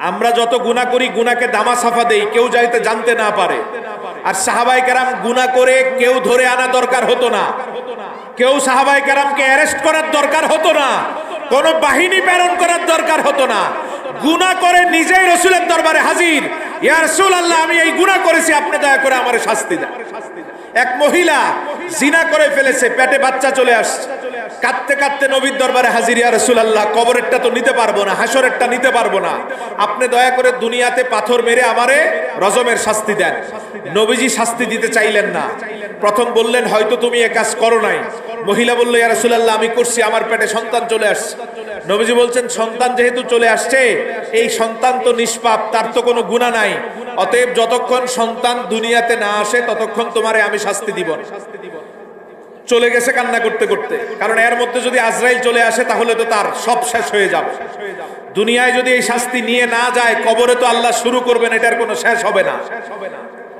আমরা যত গুনাহ করি গুনাহকে দামা সাফা দেই, কেউ যাইতে জানতে না পারে। আর সাহাবায়ে কেরাম গুনাহ করে কেউ ধরে আনা দরকার হতো না, কেউ সাহাবায়ে কেরামকে অ্যারেস্ট করার দরকার হতো না, কোন বাহিনী প্রেরণ করার দরকার হতো না। গুনাহ করে নিজেই রাসূলের দরবারে হাজির, ইয়া রাসূলুল্লাহ আমি এই গুনাহ করেছি, আপনি দয়া করে আমারে শাস্তি দেন। এক মহিলা জিনা করে ফেলেছে, পেটে বাচ্চা চলে আসছে, কাঁদতে কাঁদতে নবীর দরবারে হাজির, ইয়া রাসূলুল্লাহ কবরেরটা তো নিতে পারবো না, হাসরেরটা নিতে পারবো না, আপনি দয়া করে দুনিয়াতে পাথর মেরে আমারে রজমের শাস্তি দেন। নবীজি শাস্তি দিতে চাইলেন না। প্রথম বললেন হয়তো তুমি এ কাজ করো নাই। মহিলা বলল ইয়া রাসূলুল্লাহ আমি করছি, আমার পেটে সন্তান চলে আসছে। নবীজি বলছেন সন্তান যেহেতু চলে আসছে, এই সন্তান তো নিষ্পাপ, তার তো কোনো গুনাহ নাই, অতএব যতক্ষণ সন্তান দুনিয়াতে না আসে ততক্ষণ তোমারে আমি শাস্তি দিব না। চলে গেছে কান্না করতে করতে, কারণ এর মধ্যে যদি আজরাইল চলে আসে তাহলে তো তার সব শেষ হয়ে যাবে। দুনিয়ায় যদি এই শাস্তি নিয়ে না যায়, কবরে তো আল্লাহ শুরু করবেন, এটার কোনো শেষ হবে না।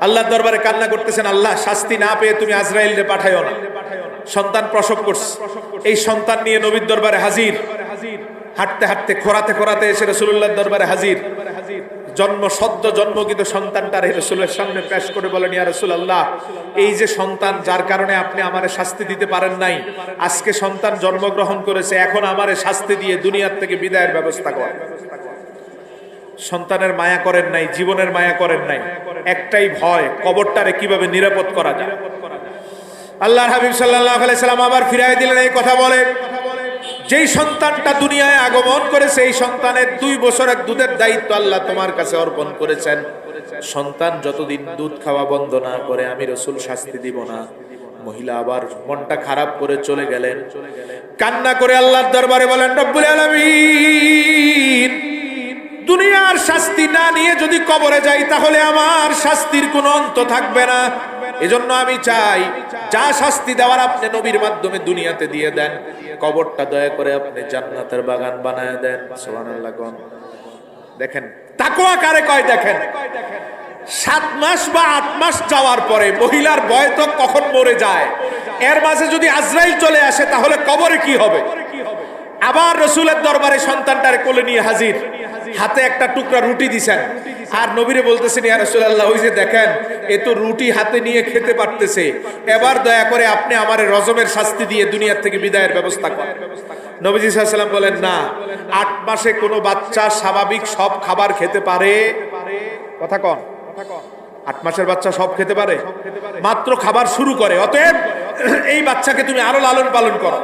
আল্লাহর দরবারে কান্না করতেছেন, আল্লাহ শাস্তি না পেয়ে তুমি আজরাইলকে পাঠাইও না। সন্তান প্রসব করছে, এই সন্তান নিয়ে নবীর দরবারে হাজির, হাঁটতে হাঁটতে খোরাতে খোরাতে এসে রাসূলুল্লাহর দরবারে হাজির। সদ্য জন্মকৃত সন্তানটার রাসূলের সামনে পেশ করে বলেন ইয়া রাসূলুল্লাহ এই যে সন্তান যার কারণে আপনি আমারে শাস্তি দিতে পারেন নাই, আজকে সন্তান জন্মগ্রহণ করেছে, এখন আমারে শাস্তি দিয়ে দুনিয়ার থেকে বিদায়ের ব্যবস্থা করেন। সন্তানের মায়া করেন নাই, জীবনের মায়া করেন নাই, একটাই ভয় কবরটারে কিভাবে নিরাপদ করা যায়। আল্লাহর হাবিব সাল্লাল্লাহু আলাইহি সাল্লাম আবার ফিরাই দিলেন এই কথা বলে, যেই সন্তানটা দুনিয়ায় আগমন করেছে এই সন্তানের 2 বছরের দুধের দায়িত্ব আল্লাহ তোমার কাছে অর্পণ করেছেন। সন্তান যতদিন দুধ খাওয়া বন্ধ না করে আমি রাসূল শাস্তি দিব না। মহিলা আবার মনটা খারাপ করে চলে গেলেন, কান্না করে আল্লাহর দরবারে বলেন রব্বুল আলামিন দুনিয়ার শাস্তি না নিয়ে যদি কবরে যাই তাহলে আমার শাস্তির কোনো অন্ত থাকবে না। এজন্য আমি চাই যা শাস্তি দেওয়ার আপনি নবীর মাধ্যমে দুনিয়াতে দিয়ে দেন, কবরটা দয়া করে আপনি জান্নাতের বাগান বানায় দেন। সুবহানাল্লাহ। দেখেন তাকওয়া কারে কয়, দেখেন 7 মাস বা 8 মাস যাওয়ার পরে মহিলার ভয় তো কখন মরে যায়, এর মাঝে যদি আজরাইল চলে আসে তাহলে কবরে কি হবে। আবার রাসূলের দরবারে সন্তানটারে কোলে নিয়ে হাজির, হাতে একটা টুকরা রুটি দিছেন, আর নবীরে বলতেছেন ইয়া রাসূলুল্লাহ ওই যে দেখেন এ তো রুটি হাতে নিয়ে খেতে পারতেছে, এবার দয়া করে আপনি আমারে রজমের শাস্তি দিয়ে দুনিয়ার থেকে বিদায়ের ব্যবস্থা করেন। নবীজি সাল্লাল্লাহু আলাইহি ওয়াসাল্লাম বলেন না, 8 মাসে কোনো বাচ্চা স্বাভাবিক সব খাবার খেতে পারে? কথা কন, 8 মাসের বাচ্চা সব খেতে পারে? মাত্র খাবার শুরু করে, অতএব এই বাচ্চাকে তুমি আরো লালন পালন করো।